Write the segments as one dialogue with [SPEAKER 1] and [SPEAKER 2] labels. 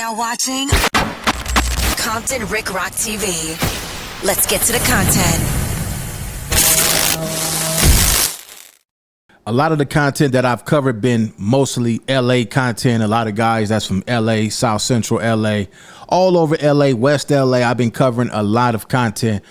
[SPEAKER 1] now watching Compton Rick Rock TV. Let's get to the content.
[SPEAKER 2] A lot of the content that I've covered been mostly LA content. A lot of guys that's from LA, South Central LA, all over LA, West LA. I've been covering a lot of content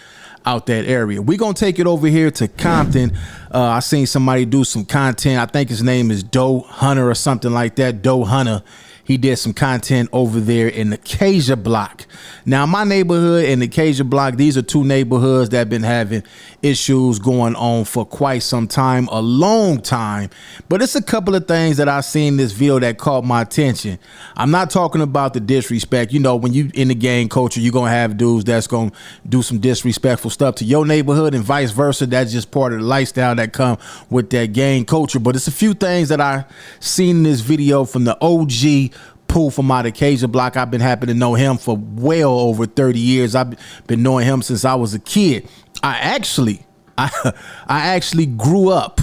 [SPEAKER 2] out that area. We're going to take it over here to Compton. I seen somebody do some content. I think his name is Doe Hunter or something like that. Doe Hunter. He did some content over there in the ACACIA block. Now, my neighborhood and the ACACIA block, these are two neighborhoods that have been having issues going on for quite some time, a long time. But it's a couple of things that I seen in this video that caught my attention. I'm not talking about the disrespect. You know, when you in the gang culture, you're going to have dudes that's going to do some disrespectful stuff to your neighborhood and vice versa. That's just part of the lifestyle that come with that gang culture. But it's a few things that I seen in this video from the OG Pooh from out of ACACIA block. I've been happy to know him for well over 30 years. I've been knowing him since I was a kid. I actually grew up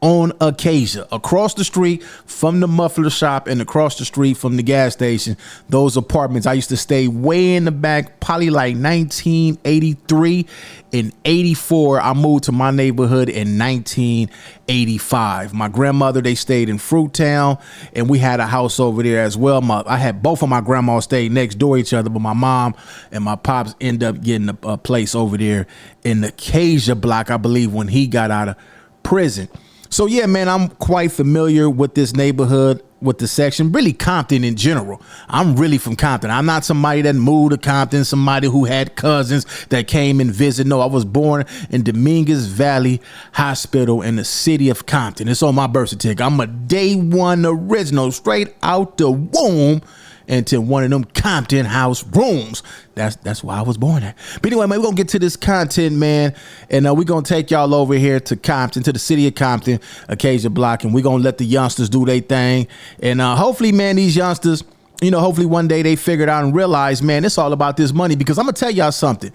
[SPEAKER 2] on ACACIA, across the street from the muffler shop and across the street from the gas station. Those apartments, I used to stay way in the back, probably like 1983 and 84. I moved to my neighborhood in 1985. My grandmother, they stayed in Fruittown, and we had a house over there as well. I had both of my grandmas stayed next door to each other, but my mom and my pops ended up getting a place over there in the ACACIA block, I believe, when he got out of prison. So yeah, man, I'm quite familiar with this neighborhood, with the section, really Compton in general. I'm really from Compton. I'm not somebody that moved to Compton, somebody who had cousins that came and visit. No, I was born in Dominguez Valley Hospital in the city of Compton. It's on my birth certificate. I'm a day one original, straight out the womb into one of them Compton house rooms. That's why I was born at. But anyway, man, we're gonna get to this content, man, and we're gonna take y'all over here to Compton, to the city of Compton, ACACIA block, and we're gonna let the youngsters do their thing. And hopefully, man, these youngsters, you know, hopefully one day they figure it out and realize, man, it's all about this money. Because I'm gonna tell y'all something.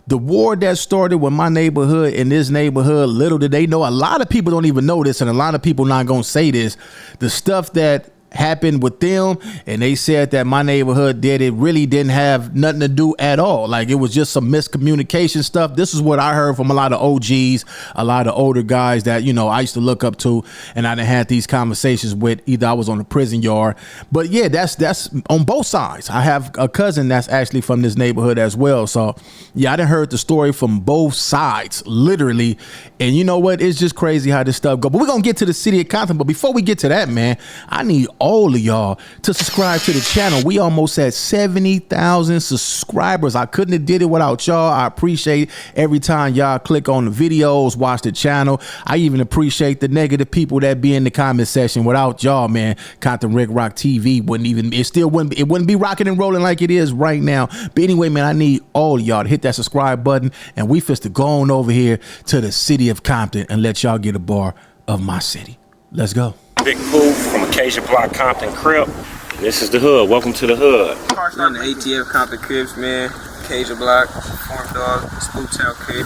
[SPEAKER 2] The war that started with my neighborhood and this neighborhood, little did they know, a lot of people don't even know this, and a lot of people not gonna say this. The stuff that happened with them, and they said that my neighborhood did it, really didn't have nothing to do at all. Like, it was just some miscommunication stuff. This is what I heard from a lot of OGs, a lot of older guys that, you know, I used to look up to, and I done had these conversations with. Either I was on the prison yard, but yeah, that's on both sides. I have a cousin that's actually from this neighborhood as well. So yeah, I done heard the story from both sides, literally. And you know what? It's just crazy how this stuff go. But we're gonna get to the city of Compton. But before we get to that, man, I need all of y'all to subscribe to the channel. We almost at 70,000 subscribers. I couldn't have did it without y'all. I appreciate every time y'all click on the videos, watch the channel. I even appreciate the negative people that be in the comment section. Without y'all, man, Compton Rick Rock TV wouldn't be rocking and rolling like it is right now. But anyway, man, I need all of y'all to hit that subscribe button, and we fist to go on over here to the city of Compton and let y'all get a bar of my city. Let's go.
[SPEAKER 3] Big Pooh from ACACIA block, Compton Crib. This is the hood. Welcome to the hood.
[SPEAKER 4] We're in the ATF Compton Cribs, man. ACACIA block, Farm Dog, Spooktown Crib.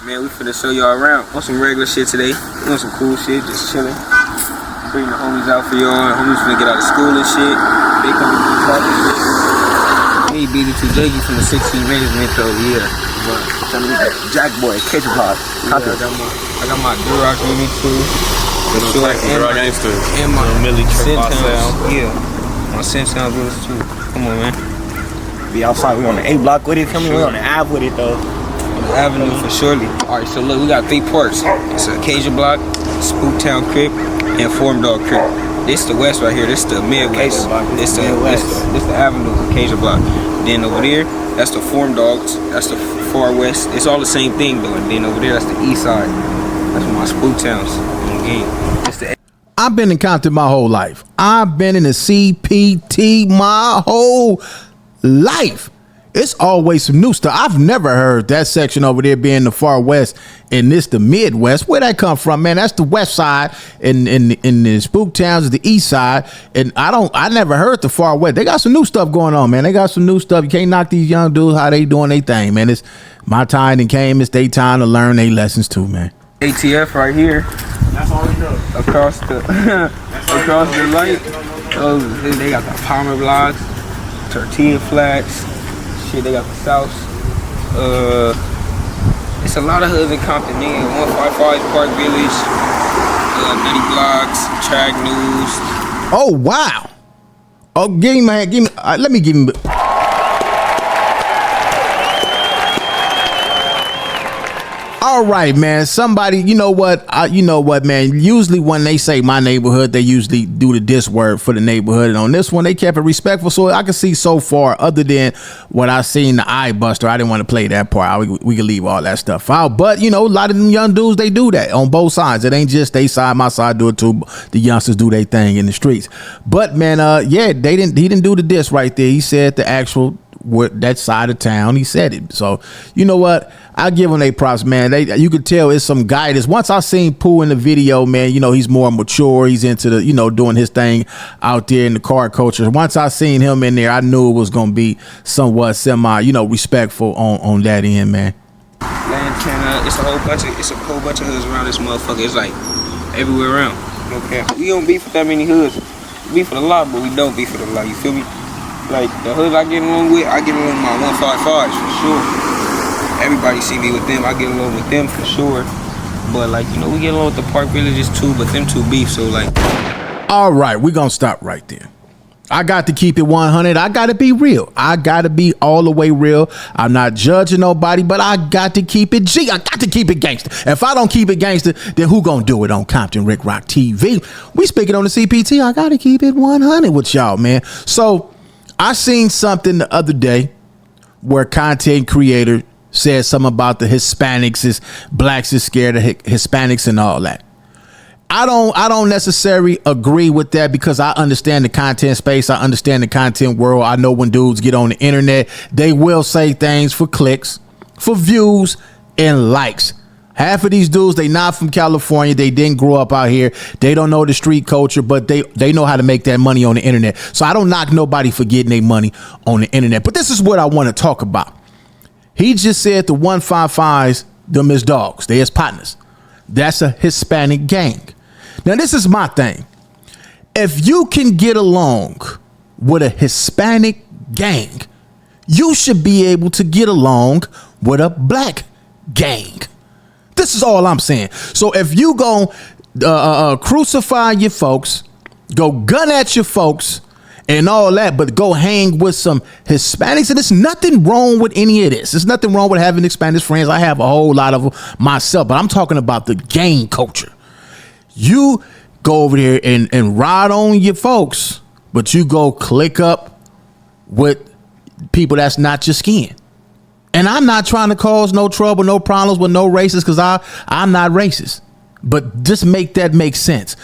[SPEAKER 4] Man, we finna show y'all around. On some regular shit today. On some cool shit, just chilling. Bring the homies out for y'all. Homies finna get out of school and shit. They coming to talk and shit. Hey, BD2JG from the 16 Management though, yeah. Jack Boy, ACACIA block. I got my Durock with me too. And my Centowns, yeah. My Centowns with us too. Come on, man. Be outside. We on the A block with it. Come on, we on the Ave with it though. On the Avenue for surely. All right, so look, we got 3 parts. It's a ACACIA block, Spooktown Crib, and Farm Dog Crib. This the west right here. This the Midwest. This the Avenue, ACACIA block. Then over there, that's the Farm Dogs. That's the far west. It's all the same thing though. And then over there, that's the east side. That's my Spooktowns.
[SPEAKER 2] I've been in Compton my whole life. I've been in the CPT my whole life. It's always some new stuff. I've never heard that section over there being the far west and this the Midwest. Where that come from, man? That's the west side, and the Spooktowns is the east side. And I never heard the far west. They got some new stuff going on, man. They got some new stuff. You can't knock these young dudes how they doing their thing, man. It's my time and came. It's their time to learn their lessons too, man.
[SPEAKER 4] ATF right here. That's all we know. Across the light. Oh, they got the Palmer blocks. tortilla flats. Shit, they got the sauce. It's a lot of hoods in Compton, nigga. 155 Park Village, Nutty Blocks, Track News.
[SPEAKER 2] Oh wow. Oh, give me. Let me give him. All right, man. Somebody, you know what, man. Usually when they say my neighborhood, they usually do the diss word for the neighborhood. And on this one, they kept it respectful. So I can see so far, other than what I seen the eye buster, I didn't want to play that part. We can leave all that stuff out. But a lot of them young dudes, they do that on both sides. It ain't just they side, my side do it too. The youngsters do their thing in the streets. But man, yeah, he didn't do the diss right there. He said the actual that side of town. He said it. So you know what? I give him they props, man. You could tell it's some guidance. Once I seen Pooh in the video, man, he's more mature. He's into the, doing his thing out there in the car culture. Once I seen him in there, I knew it was gonna be somewhat semi, respectful on that end, man.
[SPEAKER 4] Lantana, it's a whole bunch of hoods around this motherfucker. It's like everywhere around. Okay. We don't beef with that many hoods. We beef for the lot, but we don't beef for the lot. You feel me? Like the hoods I get along with, I get along with my 155s for sure. Everybody see me with them. I get along with them for sure. But we get along with the Park Villages too, but them two beef, so
[SPEAKER 2] all right, we're gonna stop right there. I got to keep it 100. I got to be real. I got to be all the way real. I'm not judging nobody, but I got to keep it G. I got to keep it gangster. If I don't keep it gangster, then who gonna do it on Compton Rick Rock TV? We speaking on the CPT. I got to keep it 100 with y'all, man. So I seen something the other day where content creator said something about the Hispanics blacks is scared of Hispanics and all that. I don't necessarily agree with that because I understand the content space. I understand the content world. I know when dudes get on the internet, they will say things for clicks, for views, and likes. Half of these dudes, they not from California. They didn't grow up out here. They don't know the street culture, but they know how to make that money on the internet. So I don't knock nobody for getting their money on the internet. But this is what I want to talk about. He just said the 155s, them is dogs. They is partners. That's a Hispanic gang. Now, this is my thing. If you can get along with a Hispanic gang, you should be able to get along with a black gang. This is all I'm saying. So if you go crucify your folks, go gun at your folks, and all that, but go hang with some Hispanics, and there's nothing wrong with any of this. There's nothing wrong with having Hispanic friends. I have a whole lot of them myself, but I'm talking about the gang culture. You go over there and ride on your folks, but you go click up with people that's not your skin. And I'm not trying to cause no trouble, no problems with no racists, because I'm not racist. But just make that make sense.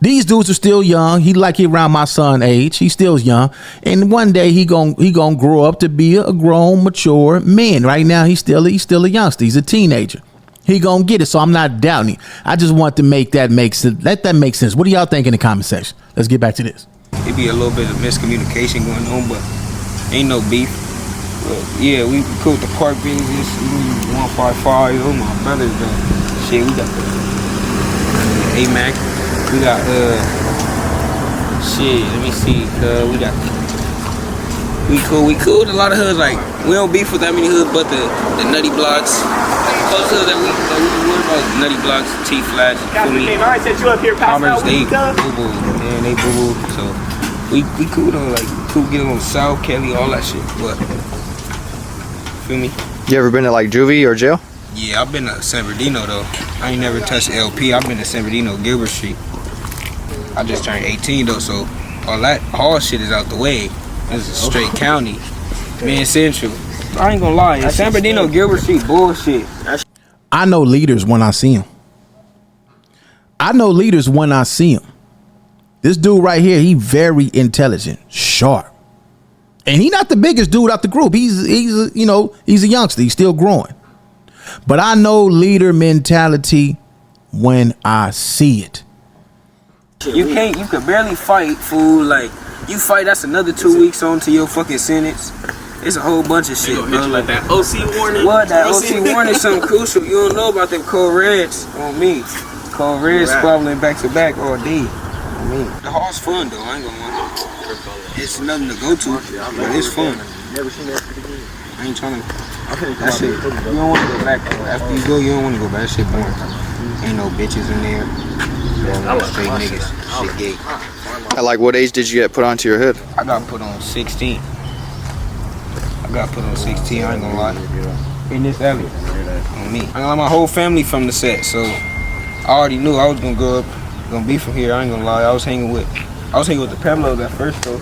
[SPEAKER 2] These dudes are still young. He around my son age. He's still young. And one day he gonna grow up to be a grown, mature man. Right now he's still a youngster. He's a teenager. He gonna get it. So I'm not doubting. I just want to make that make sense. Let that make sense. What do y'all think in the comment section? Let's get back to this.
[SPEAKER 4] It be a little bit of miscommunication going on, but ain't no beef. But yeah, we cool with the Park Villages. We 155. Oh my brothers, though. Shit, we got the AMAC. We got shit, let me see, we cool with a lot of hoods. We don't beef with that many hoods, but the Nutty Blocks, those hoods that we worry about, Nutty Blocks, T Flats, Commerce, they boo-boo, man, they boo-boo. So we cool though, cool getting on South Kelly, all that shit. But feel me?
[SPEAKER 5] You ever been to juvie or jail?
[SPEAKER 4] Yeah, I've been to San Bernardino though. I ain't never touched LP. I've been to San Bernardino, Gilbert Street. I just turned 18 though, so all that hard shit is out the way. This is straight county, man, central. I ain't gonna lie, San Bernardino, Gilbert Street, bullshit.
[SPEAKER 2] I know leaders when I see them. This dude right here, he very intelligent, sharp, and he not the biggest dude out the group. He's a youngster. He's still growing, but I know leader mentality when I see it.
[SPEAKER 4] You could barely fight, fool. You fight, that's another 2 weeks on to your fucking sentence. It's a whole bunch of shit, bro.
[SPEAKER 3] That OC warning.
[SPEAKER 4] What? That OC warning is something crucial. You don't know about them code reds on me. Code reds squabbling back to back all day on me. The hard's fun though. I ain't gonna lie. it's nothing to go to, but it's fun. I ain't trying to. That shit, you don't want to go back. After you go, you don't want to go back. That shit boring. Ain't no bitches in there. Straight niggas. Shit gay.
[SPEAKER 5] At like what age did you get put onto your hood?
[SPEAKER 4] I got put on 16. I ain't gonna lie. In this alley. On me. I got my whole family from the set, so I already knew I was gonna grow up, gonna be from here. I ain't gonna lie. I was hanging with the Peblos at first though.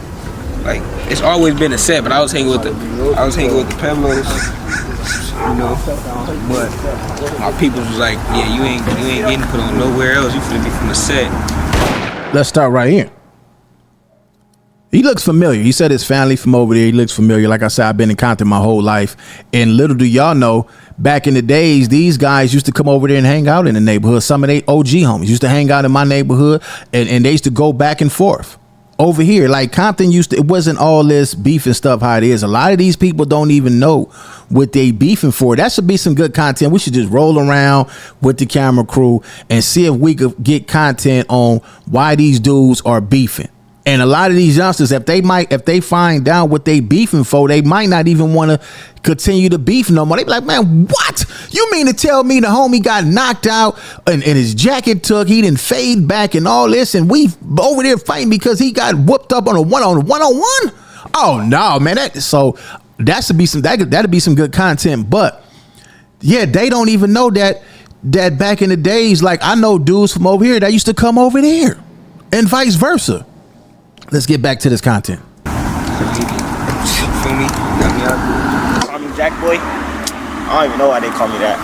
[SPEAKER 4] Like it's always been a set, but I was hanging with the Peblos, you know. But my people was like, yeah, you ain't getting put on nowhere else. You finna be from the set.
[SPEAKER 2] Let's start right here. He looks familiar. He said his family from over there. He looks familiar. Like I said, I've been in Compton my whole life. And little do y'all know, back in the days, these guys used to come over there and hang out in the neighborhood. Some of they OG homies used to hang out in my neighborhood, and they used to go back and forth. Over here, like Compton it wasn't all this beef and stuff how it is. A lot of these people don't even know what they beefing for. That should be some good content. We should just roll around with the camera crew and see if we could get content on why these dudes are beefing. And a lot of these youngsters, if they find out what they beefing for, they might not even want to continue to beef no more. They be like, man, what? You mean to tell me the homie got knocked out and his jacket took, he didn't fade back and all this, and we over there fighting because he got whooped up on a one-on-one? Oh no, man. That'd be some good content. But yeah, they don't even know that back in the days, like I know dudes from over here that used to come over there and vice versa. Let's get back to this content.
[SPEAKER 4] Feel me?
[SPEAKER 6] Call me Jack Boy. I don't even know why they call me that.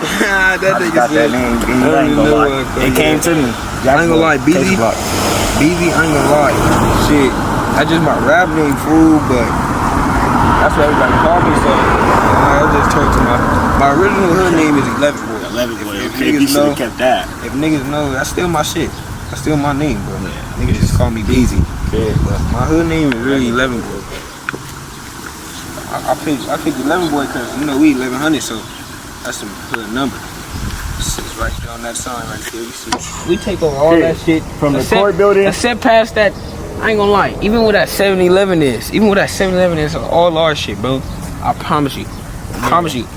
[SPEAKER 4] That nigga
[SPEAKER 6] got that name. I ain't gonna lie. It came to me.
[SPEAKER 4] I ain't gonna lie, BZ. I ain't gonna lie. Shit, that's just my rap name, fool. But that's what everybody call me. So I just turned to my original hood name is 11 Boy.
[SPEAKER 6] 11 Boy.
[SPEAKER 4] If
[SPEAKER 6] Okay, you should have kept that.
[SPEAKER 4] If niggas know, that's still my shit. That's still my name, bro. Niggas just call me BZ. Yeah, but my hood name is really 11 Boy. I picked 11 Boy because, you know, we 1100, so that's the hood number. It's right there on that sign right there. You see, we take over all that shit
[SPEAKER 6] From the court building?
[SPEAKER 4] Except past that, I ain't gonna lie, even where that 7-Eleven is, all our shit, bro. I promise you.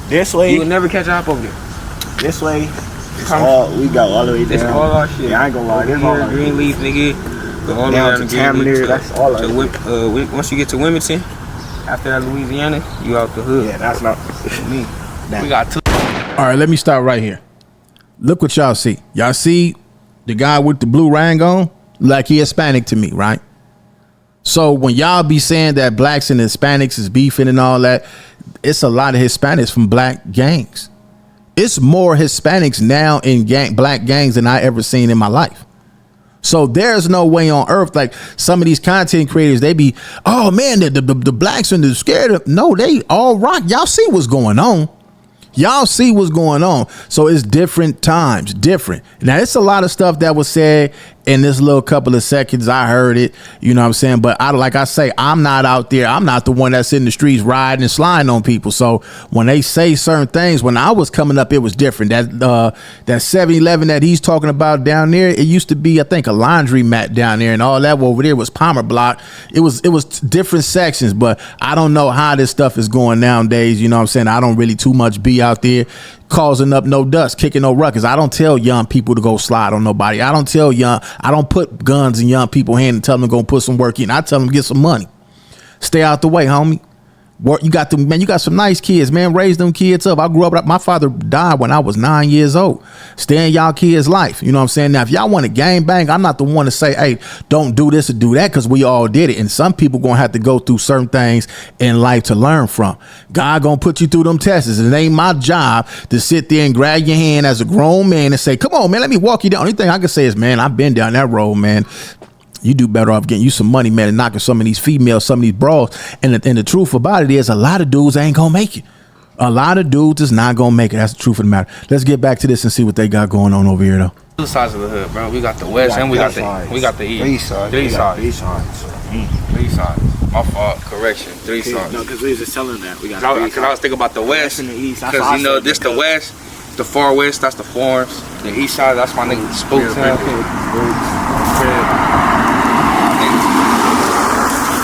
[SPEAKER 6] This way.
[SPEAKER 4] You will never catch a hop over there.
[SPEAKER 6] This way. We go all the way down.
[SPEAKER 4] It's all our shit.
[SPEAKER 6] Yeah, I ain't gonna lie. This all our
[SPEAKER 4] Greenleaf, nigga. Go all the way
[SPEAKER 6] down
[SPEAKER 4] down
[SPEAKER 6] to Camden. That's all our shit.
[SPEAKER 4] Once you get to Wilmington, after that Louisiana, you out the hood.
[SPEAKER 6] Yeah, that's not
[SPEAKER 4] me. We got two.
[SPEAKER 2] All right, let me start right here. Look what y'all see. Y'all see the guy with the blue rang on? Like he Hispanic to me, right? So when y'all be saying that blacks and Hispanics is beefing and all that, it's a lot of Hispanics from black gangs. It's more Hispanics now in black gangs than I ever seen in my life. So there's no way on earth, like some of these content creators, they be, oh man, the blacks and the scared of. No, they all rock. Y'all see what's going on. So it's different times, different. Now, it's a lot of stuff that was said in this little couple of seconds. I heard it, you know what I'm saying? But like I say, I'm not out there. I'm not the one that's in the streets riding and sliding on people. So when they say certain things, when I was coming up, it was different. That 7-Eleven that he's talking about down there, it used to be, I think, a laundry mat down there, and all that over there was Palmer Block. It was different sections, but I don't know how this stuff is going nowadays. You know what I'm saying? I don't really too much be out there causing up no dust, kicking no ruckus. I don't tell young people to go slide on nobody. I don't put guns in young people's hands and tell them to go put some work in. I tell them to get some money. Stay out the way, homie. You got some nice kids, man. Raise them kids up. I grew up, my father died when I was 9 years old. Stay in y'all kids' life. You know what I'm saying? Now, if y'all want to gang bang, I'm not the one to say, hey, don't do this or do that, because we all did it. And some people going to have to go through certain things in life to learn from. God going to put you through them tests. It ain't my job to sit there and grab your hand as a grown man and say, come on, man, let me walk you down. Only thing I can say is, man, I've been down that road, man. You do better off getting you some money, man, and knocking some of these females, some of these bras. And the truth about it is, a lot of dudes ain't gonna make it. A lot of dudes is not gonna make it. That's the truth of the matter. Let's get back to this and see what they got going on over here, though.
[SPEAKER 4] Two sides of the hood, bro. We got the west and we got the east. Three sides.
[SPEAKER 6] Three sides.
[SPEAKER 4] My fault. Correction. Three sides.
[SPEAKER 6] No, because we was just telling them that. We got
[SPEAKER 4] Because I was thinking about the west.
[SPEAKER 6] and the east.
[SPEAKER 4] Because, you know, this the west. The far west, that's the farms. The east side, that's my nigga Spook Town.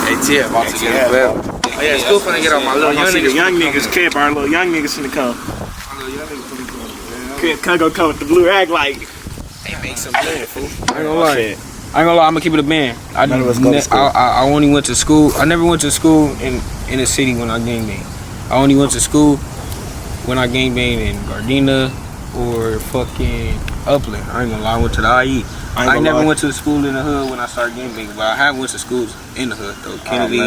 [SPEAKER 7] ATF about to get a bell. Oh yeah, school finna get on my little young niggas.
[SPEAKER 3] The young niggas, Kip, our little young niggas finna come. Kip, come with the blue rag like.
[SPEAKER 4] They make some money, fool. I ain't gonna lie. I'm gonna keep it a band. I only went to school. I never went to school in the city when I gangbanged. I only went to school when I gangbanged in Gardena or fucking Upland. I ain't gonna lie, I went to the IE. I never went to school in the hood when I started gangbanging, but I have went to schools in the hood though. Kennedy,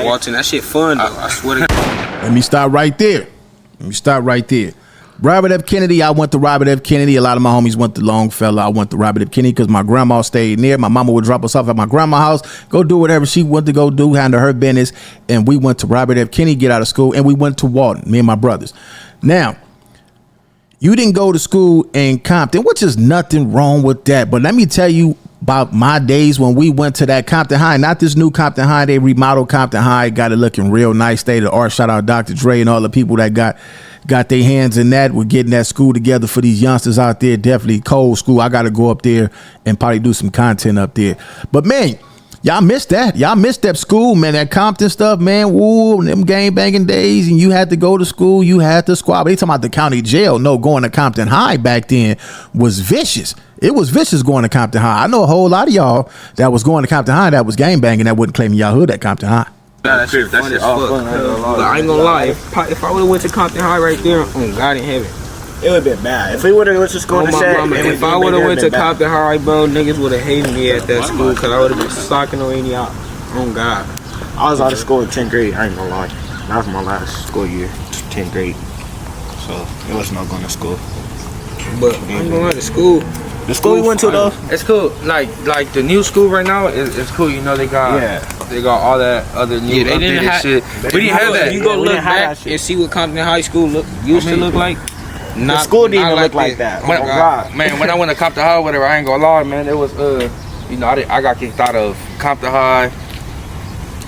[SPEAKER 4] Walton, that shit fun though. I swear to God.
[SPEAKER 2] Let me stop right there. Robert F. Kennedy, I went to Robert F. Kennedy. A lot of my homies went to Longfellow. I went to Robert F. Kennedy because my grandma stayed near. My mama would drop us off at my grandma's house, go do whatever she wanted to go do, handle her business. And we went to Robert F. Kennedy, get out of school, and we went to Walton, me and my brothers. Now, you didn't go to school in Compton, which is nothing wrong with that. But let me tell you about my days when we went to that Compton High, not this new Compton High. They remodeled Compton High, got it looking real nice, state of the art. Shout out Dr. Dre and all the people that got their hands in that. We're getting that school together for these youngsters out there. Definitely cold school. I got to go up there and probably do some content up there. But man, y'all missed that. Y'all missed that school, man. That Compton stuff, man. Woo, them gang banging days, and you had to go to school. You had to squab. They talking about the county jail. No, going to Compton High back then was vicious. It was vicious going to Compton High. I know a whole lot of y'all that was going to Compton High that was gang banging that wasn't claiming y'all hood at Compton High.
[SPEAKER 4] That shit fun as fuck. But I ain't gonna lie, if I would have went to Compton High right there, on God in heaven,
[SPEAKER 6] It would have been bad. If we would have went to school in the shack,
[SPEAKER 4] if I would have went to Compton High, bro, niggas would have hated me at that school because I would have been slacking on any out. Oh God.
[SPEAKER 6] I was out of school in 10th grade. I ain't gonna lie. That was my last school year, 10th grade. So it was no going to school.
[SPEAKER 4] But I ain't gonna lie, the school we went to though,
[SPEAKER 7] it's cool. Like the new school right now is cool. You know they got all that other new
[SPEAKER 4] they didn't have
[SPEAKER 7] shit. We didn't have that.
[SPEAKER 4] You go look back and see what Compton High School used to look like.
[SPEAKER 6] The school didn't even look like that.
[SPEAKER 7] Man, when I went to Compton High, whatever, I ain't gonna lie, man. It was you know, I got kicked out of Compton High.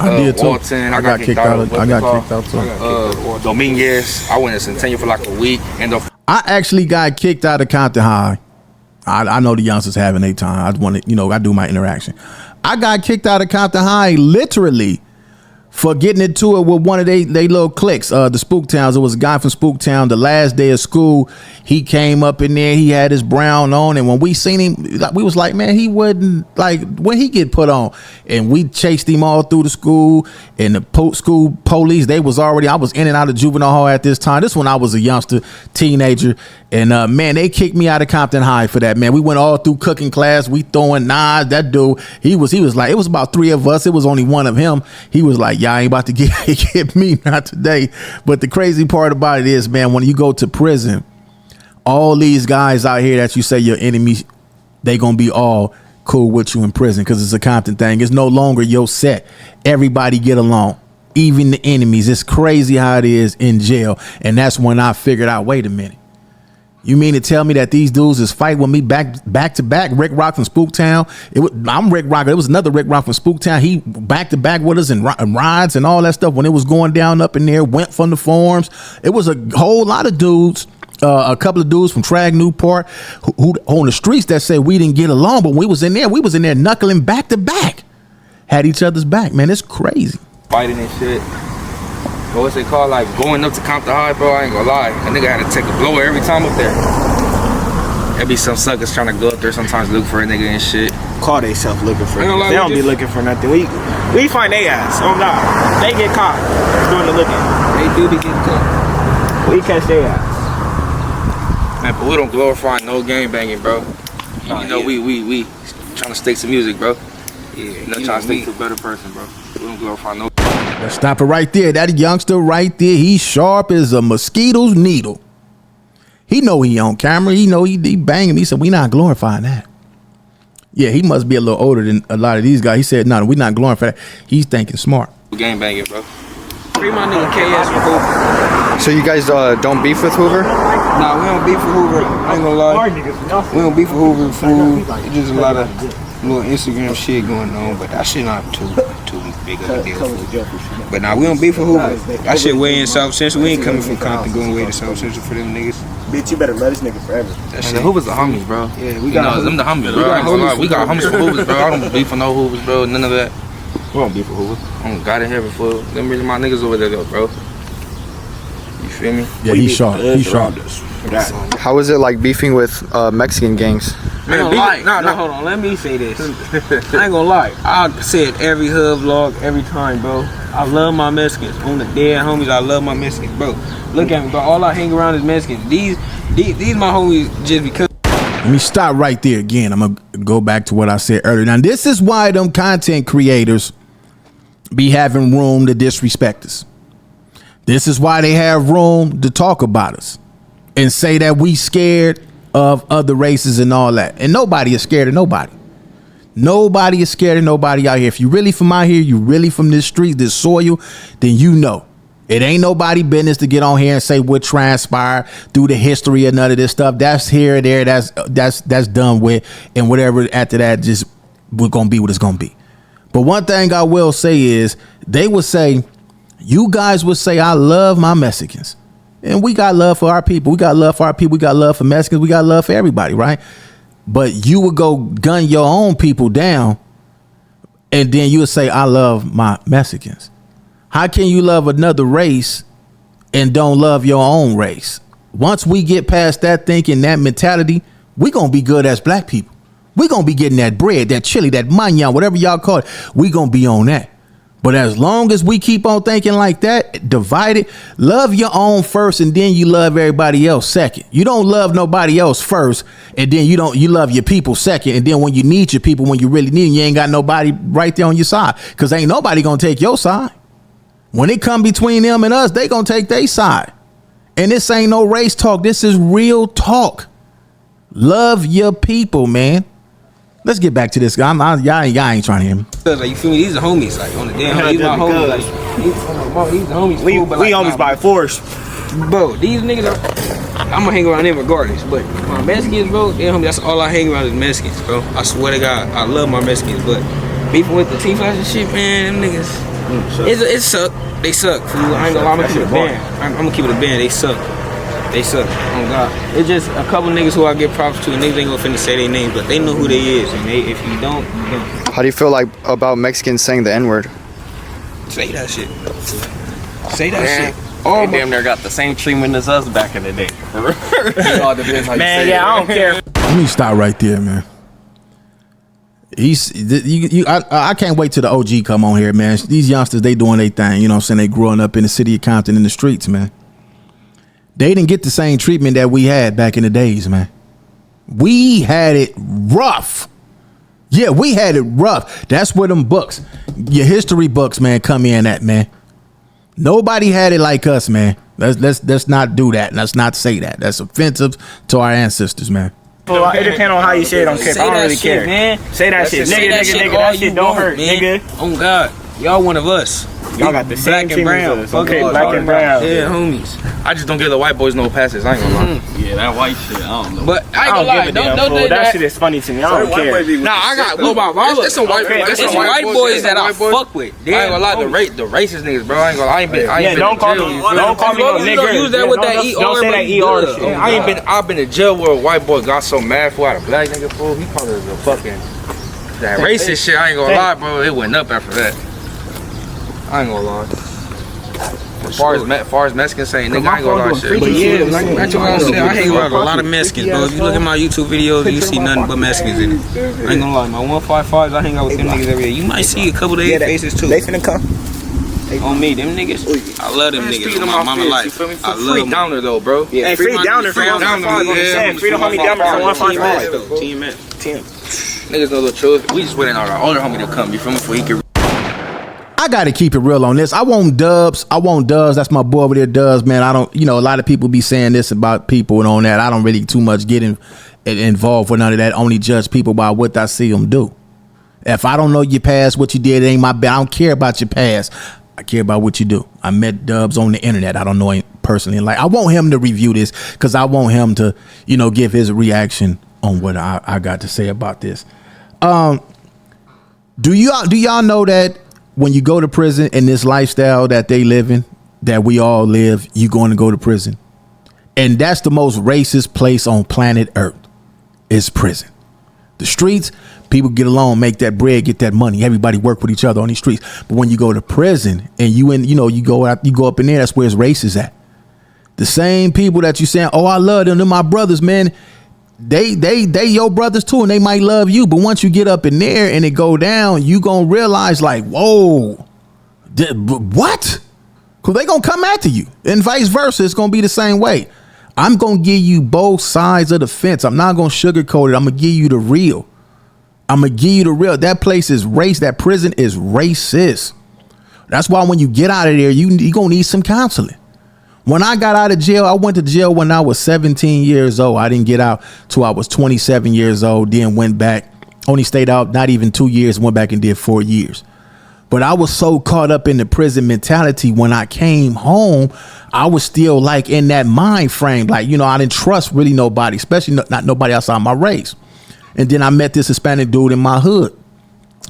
[SPEAKER 2] I did too.
[SPEAKER 7] Walton, I got kicked out too. Dominguez. I went to Centennial for like a week.
[SPEAKER 2] I actually got kicked out of Compton High. I know the youngsters having their time. I want to, I do my interaction. I got kicked out of Compton High literally for getting into it with one of they little cliques, the Spooktowns. It was a guy from Spooktown. The last day of school, he came up in there. He had his brown on, and when we seen him, we was like, man, he wouldn't like when he get put on. And we chased him all through the school. And the school police, I was in and out of juvenile hall at this time. This when I was a youngster, teenager, and man, they kicked me out of Compton High for that. Man, we went all through cooking class. We throwing knives. That dude, he was like, it was about 3 of us. It was only one of him. He was like, y'all ain't about to get me, not today. But the crazy part about it is, man, when you go to prison, all these guys out here that you say your enemies, they gonna be all cool with you in prison because it's a Compton thing. It's no longer your set. Everybody get along, even the enemies. It's crazy how it is in jail. And that's when I figured out, wait a minute. You mean to tell me that these dudes is fighting with me back to back? Rick Rock from Spooktown. I'm Rick Rock. It was another Rick Rock from Spooktown. He back to back with us and rides and all that stuff. When it was going down up in there, went from the forums. It was a whole lot of dudes. A couple of dudes from Trag Newport who on the streets that said we didn't get along, but when we was in there knuckling back to back, had each other's back. Man, it's crazy.
[SPEAKER 7] Fighting and shit. What's it called? Like going up to Compton High, bro. I ain't gonna lie. A nigga had to take a blower every time up there. There be some suckers trying to go up there sometimes look for a nigga and shit.
[SPEAKER 6] Call they self looking for it. They don't be looking for nothing. We find they ass. Oh God, they get caught doing the looking.
[SPEAKER 4] They do be getting caught.
[SPEAKER 6] We catch their ass.
[SPEAKER 7] Man, but we don't glorify no gang banging, bro. You know, we trying to stick to music, bro. Yeah, you know, trying to stick to a better person, bro. We don't glorify no.
[SPEAKER 2] Let's stop it right there. That youngster right there, he's sharp as a mosquito's needle. He know he on camera. He know he banging me. He said, we not glorifying that. Yeah, he must be a little older than a lot of these guys. He said, no, we not glorifying that. He's thinking smart.
[SPEAKER 7] Gang banging, bro.
[SPEAKER 4] Free my nigga KS for Hoover.
[SPEAKER 5] So you guys don't beef with Hoover?
[SPEAKER 4] Nah, we don't beef for Hoover. I ain't gonna lie. We don't beef for Hoover food. It's just a lot of little Instagram shit going on, but that shit not too big of a deal. But nah, we don't beef for Hoover. That shit way in South Central. We ain't coming from Compton going way to South Central for them niggas.
[SPEAKER 6] Bitch, you better love this nigga forever.
[SPEAKER 7] That shit. Hoover's the homies, bro. Yeah, we got them the homies, bro. We got homies for Hoovers, bro. I don't beef for no Hoovers, bro. None of that.
[SPEAKER 6] We don't beef with Hoover.
[SPEAKER 7] I'm God in heaven, fool. Them really my niggas over there, though, bro. You feel me?
[SPEAKER 2] Yeah, he's sharp. He's sharp.
[SPEAKER 5] How is it like beefing with Mexican gangs?
[SPEAKER 4] Man, hold on. Let me say this. I ain't gonna lie. I say it every hood vlog, every time, bro. I love my Mexicans. On the dead homies, I love my Mexicans, bro. Look at me, bro. All I hang around is Mexicans. These my homies just because.
[SPEAKER 2] Let me stop right there again. I'm gonna go back to what I said earlier. Now, this is why them content creators be having room to disrespect us. This is why they have room to talk about us and say that we scared of other races and all that. And nobody is scared of nobody. Nobody is scared of nobody out here. If you really from out here, you really from this street, this soil, then you know. It ain't nobody business to get on here and say what transpired through the history of none of this stuff. That's here, there, that's done with. And whatever after that, just we're gonna be what it's gonna be. But one thing I will say is they would say, you guys would say, I love my Mexicans. And we got love for our people. We got love for our people. We got love for Mexicans. We got love for everybody, right? But you would go gun your own people down, and then you would say, I love my Mexicans. How can you love another race and don't love your own race? Once we get past that thinking, that mentality, we're going to be good as black people. We're going to be getting that bread, that chili, that manyan, whatever y'all call it. We're going to be on that. But as long as we keep on thinking like that, divided, love your own first and then you love everybody else second. You don't love nobody else first and then you love your people second. And then when you need your people, when you really need them, you ain't got nobody right there on your side because ain't nobody going to take your side. When it come between them and us, they going to take their side. And this ain't no race talk. This is real talk. Love your people, man. Let's get back to this guy. Y'all ain't trying to hear me.
[SPEAKER 4] Like, you feel me? These are homies. Like, on the damn, these my homies. Like, these the homies.
[SPEAKER 6] We
[SPEAKER 4] cool, but like,
[SPEAKER 6] homies by force.
[SPEAKER 4] Bro, these niggas I'm gonna hang around them regardless. But my Mexicans, bro, they homies. That's all I hang around is Mexicans, bro. I swear to God, I love my Mexicans. But beefing with the T-Flash and shit, man, them niggas. It suck. They suck. Fool. I ain't gonna lie. I'm gonna keep it a band. I'm gonna keep it a band. They suck. They suck. Oh God. It's just a couple niggas who I give props to, and niggas ain't gonna finna say their names, but they know who they is, and they, if you don't, you don't.
[SPEAKER 5] How do you feel like about Mexicans saying the N-word?
[SPEAKER 4] Say that shit. Say that shit.
[SPEAKER 8] Oh, they damn near got the same treatment as us back in the day. It all depends how you
[SPEAKER 6] Man,
[SPEAKER 8] say
[SPEAKER 6] yeah,
[SPEAKER 8] it.
[SPEAKER 6] I don't care.
[SPEAKER 2] Let me stop right there, man. I can't wait till the OG come on here, man. These youngsters, they doing their thing. You know what I'm saying? They growing up in the city of Compton in the streets, man. They didn't get the same treatment that we had back in the days, man. We had it rough. Yeah, we had it rough. That's where them books, your history books, man, come in at, man. Nobody had it like us, man. Let's not do that. Let's not say that. That's offensive to our ancestors, man.
[SPEAKER 6] Well, it depends on how you say it on clip. I don't really
[SPEAKER 4] shit,
[SPEAKER 6] care.
[SPEAKER 4] Man.
[SPEAKER 6] Say that shit. Nigga, that shit don't hurt, nigga.
[SPEAKER 4] Oh God. Y'all one of us.
[SPEAKER 6] Y'all got the same
[SPEAKER 4] black and brown.
[SPEAKER 6] Okay, black and brown.
[SPEAKER 4] Yeah, homies.
[SPEAKER 7] I just don't give the white boys no passes. I ain't gonna lie.
[SPEAKER 8] Yeah, that white shit, I don't know.
[SPEAKER 4] But I ain't gonna lie. Don't
[SPEAKER 6] that shit is funny to me. I don't care.
[SPEAKER 7] Nah, I got look my
[SPEAKER 4] It's some white boys. It's some white boys that I fuck with.
[SPEAKER 7] I ain't gonna lie, the racist niggas, bro. I ain't gonna lie. I ain't been
[SPEAKER 6] don't call me no nigga.
[SPEAKER 4] Use that with that ER.
[SPEAKER 6] Don't say that ER shit.
[SPEAKER 7] I've been in jail where a white boy got so mad for a black nigga fool. He called it the fucking that racist shit. I ain't gonna lie, bro. It went up after that. I ain't gonna lie. As far as Mexicans saying, nigga, I ain't gonna lie shit.
[SPEAKER 4] But yeah, that's what I said. I hang around a lot of Mexicans, bro. If you look at my YouTube videos, you see nothing but Mexicans in it. I ain't gonna lie, my 155s, I hang out with them niggas every day. You might see a couple of their faces too.
[SPEAKER 6] They finna come.
[SPEAKER 4] On me, them niggas. I love them niggas. My mama life. I love
[SPEAKER 7] Free Downer though, bro.
[SPEAKER 6] Hey, free Downer from 155. Free the homie Downer from 155.
[SPEAKER 4] Team Matt.
[SPEAKER 7] Niggas know the truth. We just waiting on our older homie to come. You feel me? Before he can.
[SPEAKER 2] I got to keep it real on this. I want Dubs. That's my boy over there, Dubs, man. I don't, a lot of people be saying this about people and on that. I don't really too much get involved with none of that. Only judge people by what I see them do. If I don't know your past, what you did, it ain't my bad. I don't care about your past. I care about what you do. I met Dubs on the internet. I don't know him personally. Like, I want him to review this because I want him to, give his reaction on what I got to say about this. Do y'all know that when you go to prison in this lifestyle that they live in, that we all live, you going to go to prison? And that's the most racist place on planet Earth is prison. The streets, People get along, make that bread, get that money. Everybody work with each other on these streets. But when you go to prison and you go up in there, that's where it's racist at. The same people that you saying, oh, I love them, they're my brothers, man. They your brothers too, and they might love you. But once you get up in there and it go down, you gonna realize like, whoa, what? Because they gonna come after you, and vice versa. It's gonna be the same way. I'm gonna give you both sides of the fence. I'm not gonna sugarcoat it. I'm gonna give you the real. That place is that prison is racist. That's why when you get out of there, you gonna need some counseling. When I got out of jail, I went to jail when I was 17 years old. I didn't get out till I was 27 years old. Then went back, only stayed out not even 2 years, went back and did 4 years. But I was so caught up in the prison mentality. When I came home, I was still like in that mind frame. Like, I didn't trust really nobody, especially not nobody outside my race. And then I met this Hispanic dude in my hood.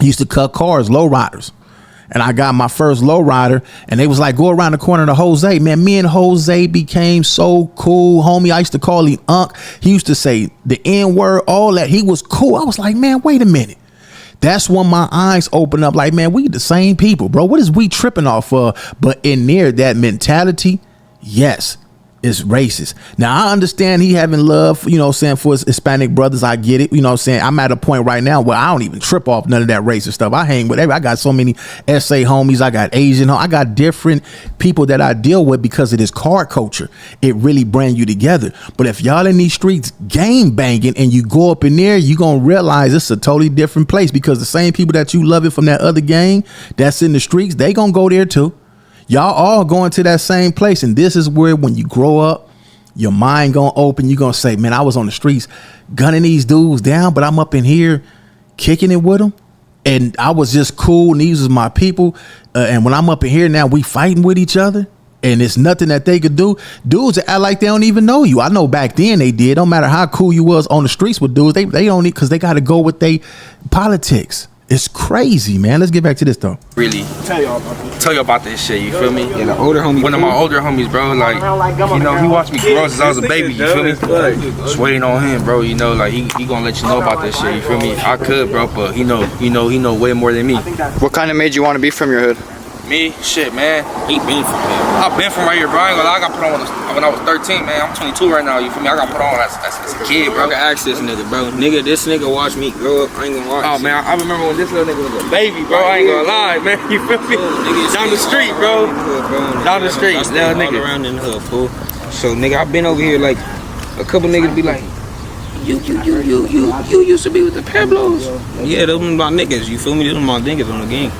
[SPEAKER 2] He used to cut cars, lowriders. And I got my first lowrider, and they was like, go around the corner to Jose. Man, me and Jose became so cool, homie. I used to call him Unc. He used to say the N-word, all that. He was cool. I was like, man, wait a minute. That's when my eyes open up like, man, we the same people, bro. What is we tripping off of? But in there, that mentality, yes, it's racist. Now, I understand he having love, for his Hispanic brothers. I get it. I'm at a point right now where I don't even trip off none of that racist stuff. I hang with I got so many SA homies. I got Asian. I got different people that I deal with because of this car culture. It really brings you together. But if y'all in these streets game banging and you go up in there, you going to realize it's a totally different place, because the same people that you love it from that other gang that's in the streets, they going to go there too. Y'all all going to that same place. And this is where, when you grow up, your mind gonna open. You gonna say, man, I was on the streets gunning these dudes down, but I'm up in here kicking it with them, and I was just cool, and these was my people. And when I'm up in here now, we fighting with each other, and it's nothing that they could do. Dudes that act like they don't even know you. I know back then they did. Don't matter how cool you was on the streets with dudes, they don't need, because they got to go with they politics. It's crazy, man. Let's get back to this though.
[SPEAKER 7] Really tell you about this shit, you feel me?
[SPEAKER 4] Yeah, the older homie.
[SPEAKER 7] One of my older homies, bro, like, he watched me grow since I was a baby, you feel me? Just waiting on him, bro, like, he gonna let you know about this shit, you feel me? I could, bro, but he know way more than me.
[SPEAKER 5] What kind of made you want to be from your hood?
[SPEAKER 7] Me? Shit, man. He been from here. I've been from right here, bro. I ain't gonna lie, I got put on when I was 13, man. I'm 22 right now, you feel me? I got put on as a kid, bro.
[SPEAKER 4] I can ask this nigga, bro. This nigga watched me grow up. I ain't gonna watch.
[SPEAKER 7] Oh, man, I remember when this little nigga was a baby, bro. I ain't gonna lie, man. You feel me? Down the street, bro. Down the street, little nigga.
[SPEAKER 4] Around in the hood, fool. So, nigga, I've been over here, like, a couple niggas be like, you used to be with the Pablos. Yeah, those was my niggas, you feel me? Those was my niggas on the game.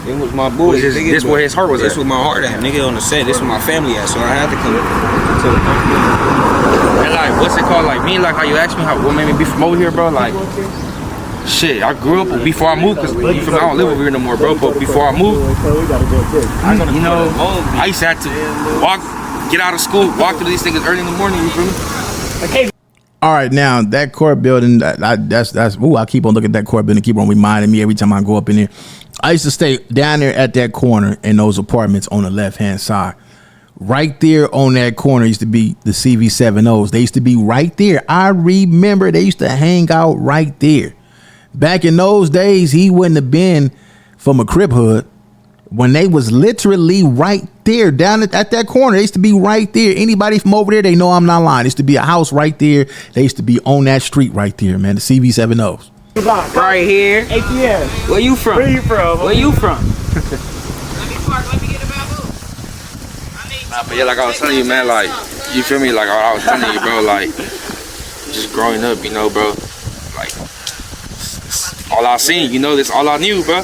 [SPEAKER 4] It was my boy.
[SPEAKER 7] This where his heart was at?
[SPEAKER 4] This was my heart at, nigga, on the set. This was my family at, so I had to come to the
[SPEAKER 7] And like, what's it called? Like, me, like how you asked me what made me be from over here, bro? Like, shit, I grew up before I moved, because I don't live over here no more, bro. But before I moved, I used to have to get out of school, walk through these niggas early in the morning, you feel me? Okay.
[SPEAKER 2] All right, now that court building, that's I keep on looking at that court building, keep on reminding me every time I go up in there. I used to stay down there at that corner in those apartments on the left-hand side. Right there on that corner used to be the CV70s. They used to be right there. I remember they used to hang out right there. Back in those days, he wouldn't have been from a Crip hood when they was literally right there down at that corner. They used to be right there. Anybody from over there, they know I'm not lying. There used to be a house right there. They used to be on that street right there, man. The CV70s.
[SPEAKER 4] Right here.
[SPEAKER 8] ACS.
[SPEAKER 4] Where you from?
[SPEAKER 8] Where you from?
[SPEAKER 4] Where you from?
[SPEAKER 9] Let me get a bamboo.
[SPEAKER 7] But yeah, like I was telling you, man, like, you feel me? Like I was telling you, bro, like, just growing up, bro, like, all I seen, this all I knew, bro.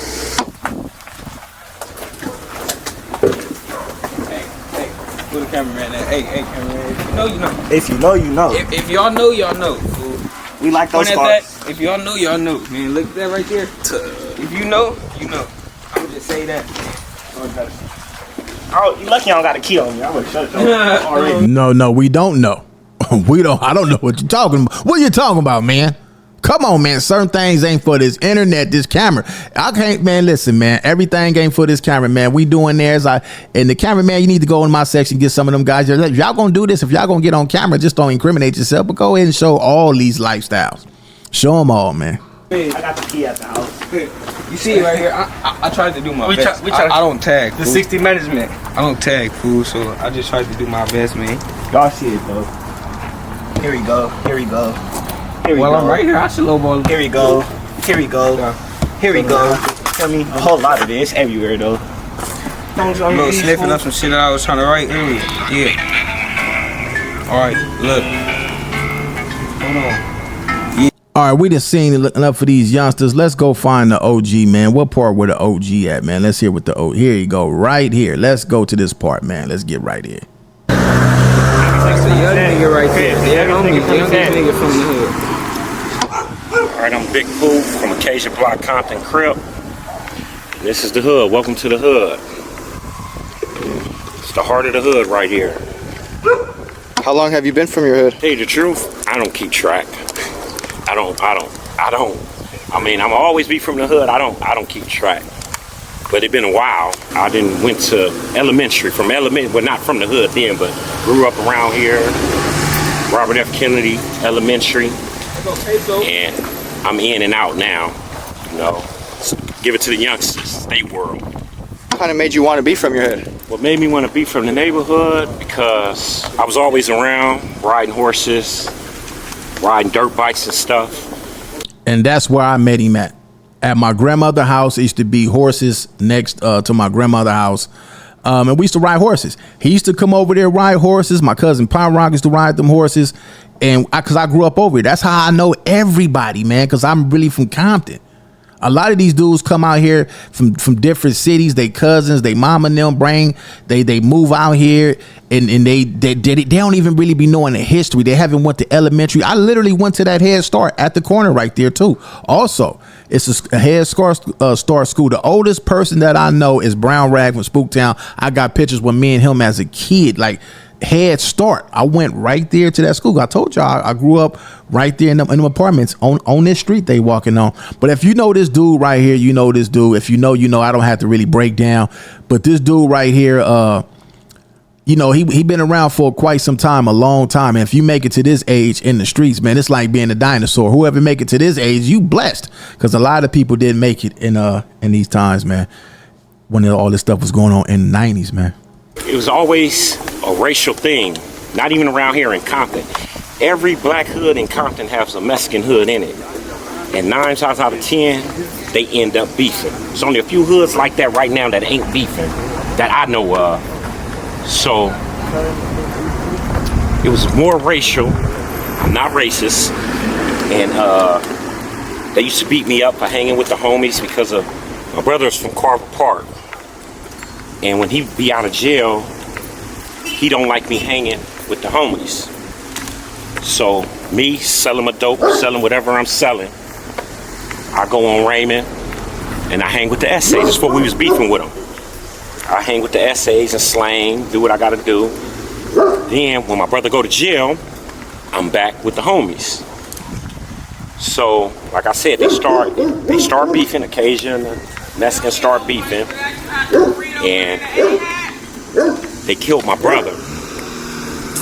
[SPEAKER 4] Who the cameraman at? Hey, cameraman. You know.
[SPEAKER 6] If you know, you know.
[SPEAKER 4] If y'all know, y'all know. Fool.
[SPEAKER 6] We like those
[SPEAKER 4] stars. If y'all know, y'all know. Man, look at that right there. If you know, you know. I would just say that.
[SPEAKER 6] Oh, you lucky I don't got a key on me. I would shut it already.
[SPEAKER 2] No, we don't know. I don't know what you're talking about. What you talking about, man? Come on, man. Certain things ain't for this internet, this camera. I can't, man. Listen, man. Everything ain't for this camera, man. We doing theirs. And the cameraman, you need to go in my section, get some of them guys. If y'all gonna do this, if y'all gonna get on camera, just don't incriminate yourself, but go ahead and show all these lifestyles. Show them all, man.
[SPEAKER 8] I got the key at the house.
[SPEAKER 4] You see it right here? I tried to do my best. I don't tag.
[SPEAKER 8] The 60 management.
[SPEAKER 4] I don't tag, fool. So I just tried to do my best, man.
[SPEAKER 8] Y'all see it though. Here we go. Here we go. Here we
[SPEAKER 4] Well,
[SPEAKER 8] go.
[SPEAKER 4] I'm right here. I should lowball.
[SPEAKER 8] Here we go. Here we go. Here we go. Tell me a whole lot of this everywhere though.
[SPEAKER 4] Look, sniffing up some shit that I was trying to write earlier. Yeah. All right, look. Hold on.
[SPEAKER 2] All right, we done seen enough for these youngsters. Let's go find the OG, man. What part where the OG at, man? Let's hear what the OG. Here you go, right here. Let's go to this part, man. Let's get right here.
[SPEAKER 4] That's the young nigga right there. The youngest nigga from the hood.
[SPEAKER 3] All right, I'm Big Pooh from ACACIA Block Compton Crip. This is the hood. Welcome to the hood. It's the heart of the hood right here.
[SPEAKER 5] How long have you been from your hood?
[SPEAKER 3] Tell you the truth, I don't keep track. I mean, I'm always be from the hood. I don't keep track. But it's been a while. I didn't went to elementary, well, not from the hood then, but grew up around here. Robert F. Kennedy Elementary. And I'm in and out now. You know, so give it to the youngsters, they world.
[SPEAKER 5] What kind of made you want to be from your hood?
[SPEAKER 3] What made me want to be from the neighborhood, because I was always around riding horses, riding dirt bikes and stuff.
[SPEAKER 2] And that's where I met him at my grandmother's house. It used to be horses next to my grandmother's house. And we used to ride horses. He used to come over there, ride horses. My cousin Pine Rock used to ride them horses. And because I grew up over here, that's how I know everybody, man, because I'm really from Compton. A lot of these dudes come out here from different cities. They cousins, they mama and them bring, they move out here and they don't even really be knowing the history. They haven't went to elementary. I literally went to that Head Start at the corner right there too. Also, it's a Head Start school. The oldest person that I know is Brown Rag from Spooktown. I got pictures with me and him as a kid, like Head Start. I went right there to that school. I told y'all I grew up right there in them apartments on this street they walking on. But if you know this dude right here, you know this dude. If you know, you know. I don't have to really break down. But this dude right here, you know, he been around for quite some time, a long time. And if you make it to this age in the streets, man, it's like being a dinosaur. Whoever make it to this age, you blessed, because a lot of people didn't make it in these times, man, when all this stuff was going on in the 90s, man.
[SPEAKER 3] It was always a racial thing, not even around here in Compton. Every black hood in Compton has a Mexican hood in it. And 9 times out of 10, they end up beefing. There's only a few hoods like that right now that ain't beefing, that I know of. So, it was more racial. I'm not racist. And they used to beat me up for hanging with the homies because of my brother's from Carver Park. And when he be out of jail, he don't like me hanging with the homies. So me selling my dope, selling whatever I'm selling, I go on Raymond and I hang with the essays. That's what we was beefing with them. I hang with the essays and slang, do what I gotta do. Then when my brother go to jail, I'm back with the homies. So like I said, they start beefing. Occasion Mexicans start beefing. And they killed my brother,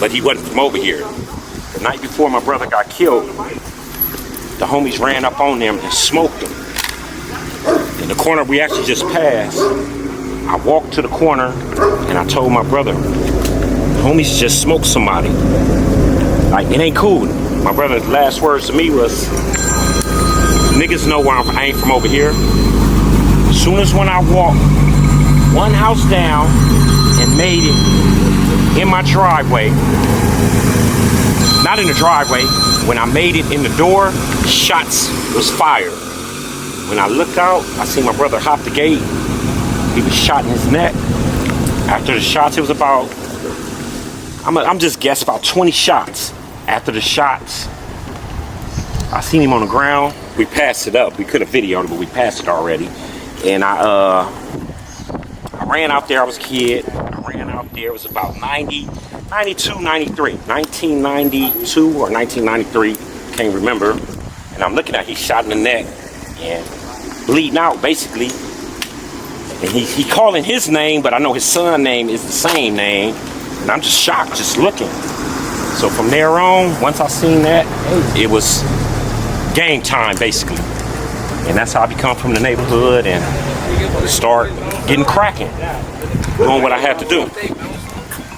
[SPEAKER 3] but he wasn't from over here. The night before my brother got killed, the homies ran up on them and smoked him. In the corner we actually just passed, I walked to the corner and I told my brother, the homies just smoked somebody. Like, it ain't cool. My brother's last words to me was, niggas know where I ain't from over here. As soon as when I walked one house down and made it in my driveway, not in the driveway, when I made it in the door, shots was fired. When I looked out, I see my brother hop the gate. He was shot in his neck. After the shots, it was about, I'm just guessing, about 20 shots. After the shots, I seen him on the ground. We passed it up. We could have videoed it, but we passed it already. And I ran out there. I was a kid. I ran out there. It was about 92, 93. 1992 or 1993. Can't remember. And I'm looking at, he's shot in the neck and bleeding out, basically. And he calling his name, but I know his son's name is the same name. And I'm just shocked, just looking. So from there on, once I seen that, it was game time, basically. And that's how I become from the neighborhood and start getting cracking, doing what I had to do.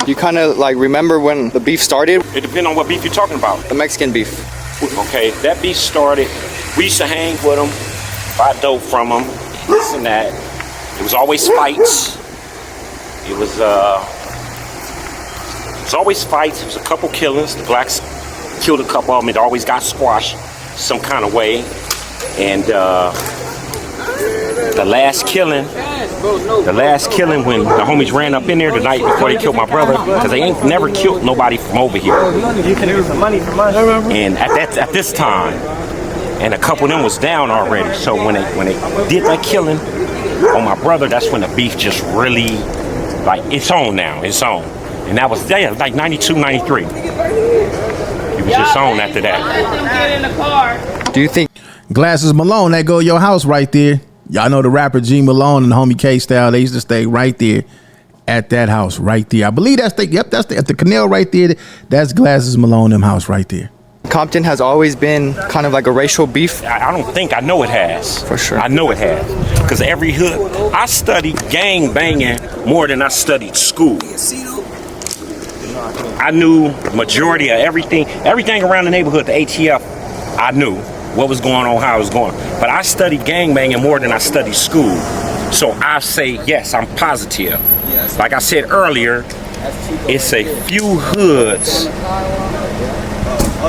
[SPEAKER 5] You kind of like remember when the beef started?
[SPEAKER 3] It depends on what beef you're talking about.
[SPEAKER 5] The Mexican beef.
[SPEAKER 3] Okay, that beef started, we used to hang with them, buy dope from them, this and that. It was always fights. It was always fights. It was a couple killings. The blacks killed a couple of them. It always got squashed some kind of way. And the last killing when the homies ran up in there the night before they killed my brother, because they ain't never killed nobody from over here. And at this time, and a couple of them was down already. So when they did that killing on my brother, that's when the beef just really, like, it's on now. It's on. And that was like 92, 93. It was just on after that.
[SPEAKER 5] Do you think
[SPEAKER 2] Glasses Malone, that go your house right there. Y'all know the rapper G Malone and the homie K-Style. They used to stay right there at that house right there. I believe that's at the canal right there. That's Glasses Malone them house right there.
[SPEAKER 5] Compton has always been kind of like a racial beef?
[SPEAKER 3] I don't think, I know it has.
[SPEAKER 5] For sure.
[SPEAKER 3] I know it has. Because every hood, I studied gang banging more than I studied school. I knew majority of everything around the neighborhood, the ATF, I knew what was going on, how it was going. But I studied gangbanging more than I studied school. So I say, yes, I'm positive. Like I said earlier, it's a few hoods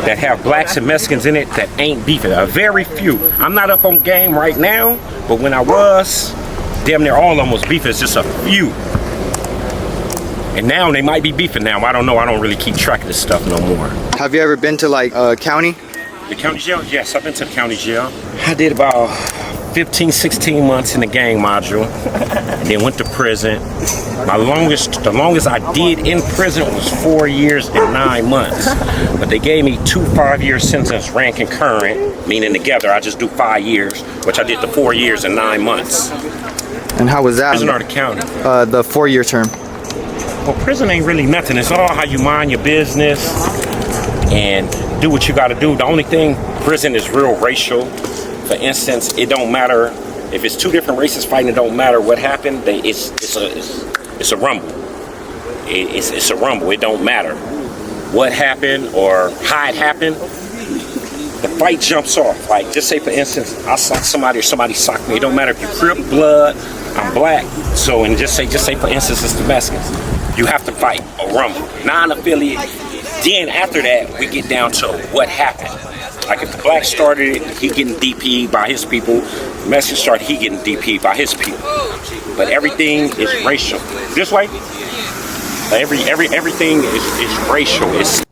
[SPEAKER 3] that have blacks and Mexicans in it that ain't beefing. A very few. I'm not up on game right now, but when I was, damn near all of them was beefing. It's just a few. And now they might be beefing now. I don't know. I don't really keep track of this stuff no more.
[SPEAKER 5] Have you ever been to like county?
[SPEAKER 3] The county jail? Yes, I've been to the county jail. I did about 15, 16 months in the gang module, and then went to prison. The longest I did in prison was 4 years and 9 months. But they gave me 2 5-year sentences, ran concurrent, meaning together I just do 5 years, which I did the 4 years and 9 months.
[SPEAKER 5] And how was that?
[SPEAKER 3] Prison or the county?
[SPEAKER 5] The 4-year term.
[SPEAKER 3] Well, prison ain't really nothing. It's all how you mind your business and do what you got to do. The only thing, prison is real racial. For instance, it don't matter if it's 2 different races fighting. It don't matter what happened. It's a rumble. It's a rumble. It don't matter what happened or how it happened. The fight jumps off. Like, just say for instance, I sock somebody or somebody socked me. It don't matter if you Crip, blood, I'm black. So, and just say for instance, it's the Mexicans. You have to fight a rumble, non-affiliate. Then after that, we get down to what happened. Like if the black started it, he getting DP'd by his people. The Mexican started, he getting DP'd by his people. But everything is racial. This way, everything is racial. It's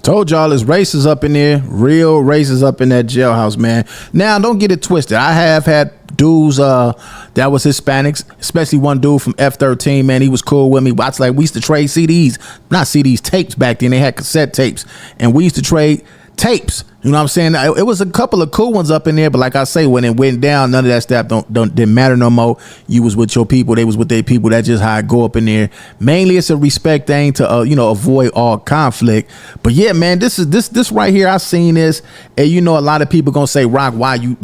[SPEAKER 2] Told y'all it's racists up in there, real racists up in that jailhouse, man. Now, don't get it twisted. I have had dudes that was Hispanics, especially one dude from F-13, man. He was cool with me. But we used to trade CDs, not CDs, tapes back then. They had cassette tapes, and we used to trade tapes. You know what I'm saying? It was a couple of cool ones up in there, but like I say, when it went down, none of that stuff didn't matter no more. You was with your people, they was with their people. That's just how I go up in there. Mainly, it's a respect thing to avoid all conflict. But yeah, man, this right here. I seen this, and a lot of people gonna say, Rock, why you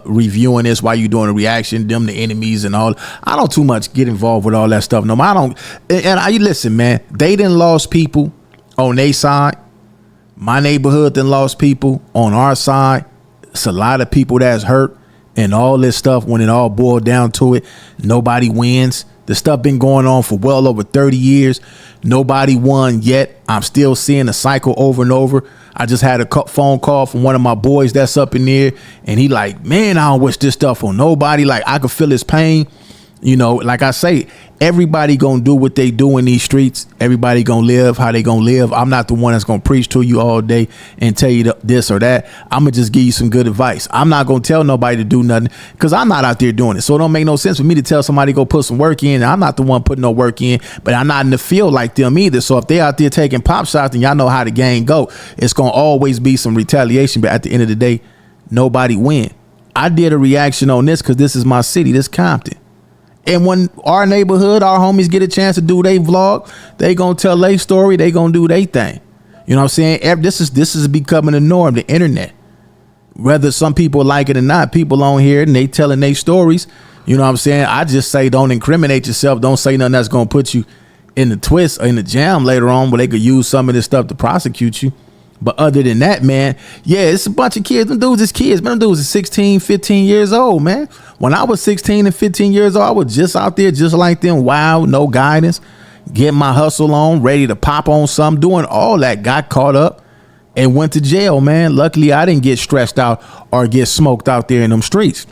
[SPEAKER 2] reviewing this? Why you doing a reaction? Them the enemies and all. I don't too much get involved with all that stuff no more. I don't. And I listen, man. They done lost people on their side. My neighborhood then lost people on our side. It's a lot of people that's hurt and all this stuff. When it all boiled down to it, nobody wins. The stuff been going on for well over 30 years. Nobody won yet. I'm still seeing the cycle over and over. I just had a phone call from one of my boys that's up in there, and he like, man, I don't wish this stuff on nobody. Like, I could feel his pain. Like I say, everybody gonna do what they do in these streets. Everybody gonna live how they gonna live. I'm not the one that's gonna preach to you all day and tell you this or that. I'm gonna just give you some good advice. I'm not gonna tell nobody to do nothing because I'm not out there doing it. So it don't make no sense for me to tell somebody to go put some work in. I'm not the one putting no work in, but I'm not in the field like them either. So if they out there taking pop shots, then y'all know how the game go. It's gonna always be some retaliation, but at the end of the day, nobody win. I did a reaction on this because this is my city, this Compton. And when our neighborhood, our homies get a chance to do their vlog, they gonna tell their story, they gonna do their thing. You know what I'm saying? This is becoming the norm, the internet. whether some people like it or not, people on here and they telling their stories. You know what I'm saying? I just say don't incriminate yourself. Don't say nothing that's going to put you in the twist or in the jam later on where they could use some of this stuff to prosecute you. But other than that, man, yeah, it's a bunch of kids. Them dudes is kids. Man, them dudes is 16, 15 years old, man. When I was 16 and 15 years old, I was just out there just like them, wild, no guidance, getting my hustle on, ready to pop on something, doing all that, got caught up and went to jail, man. Luckily, I didn't get stressed out or get smoked out there in them streets.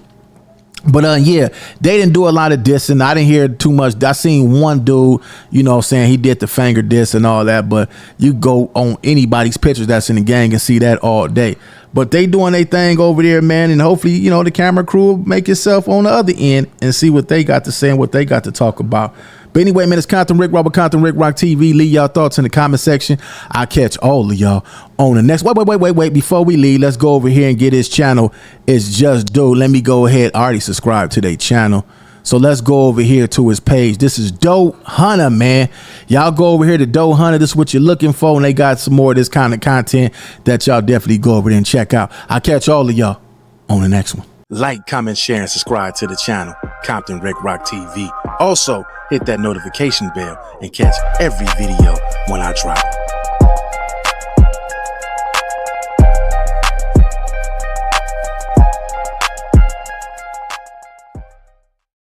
[SPEAKER 2] But yeah, they didn't do a lot of dissing. I didn't hear too much. I seen one dude, you know, saying he did the finger diss and all that. But you go on anybody's pictures that's in the gang and see that all day. But they doing their thing over there, man. And hopefully, you know, the camera crew will make itself on the other end and see what they got to say and what they got to talk about. But anyway, man, it's Compton Rick Rock with Compton Rick Rock TV. Leave y'all thoughts in the comment section. I'll catch all of y'all on the next. Wait. Before we leave, let's go over here and get his channel. It's Just Do. Let me go ahead. I already subscribed to their channel. So let's go over here to his page. This is Doe Hunter, man. Y'all go over here to Doe Hunter. This is what you're looking for. And they got some more of this kind of content that y'all definitely go over there and check out. I'll catch all of y'all on the next one. Like, comment, share, and subscribe to the channel, Compton Rick Rock TV. Also, hit that notification bell and catch every video when I drop.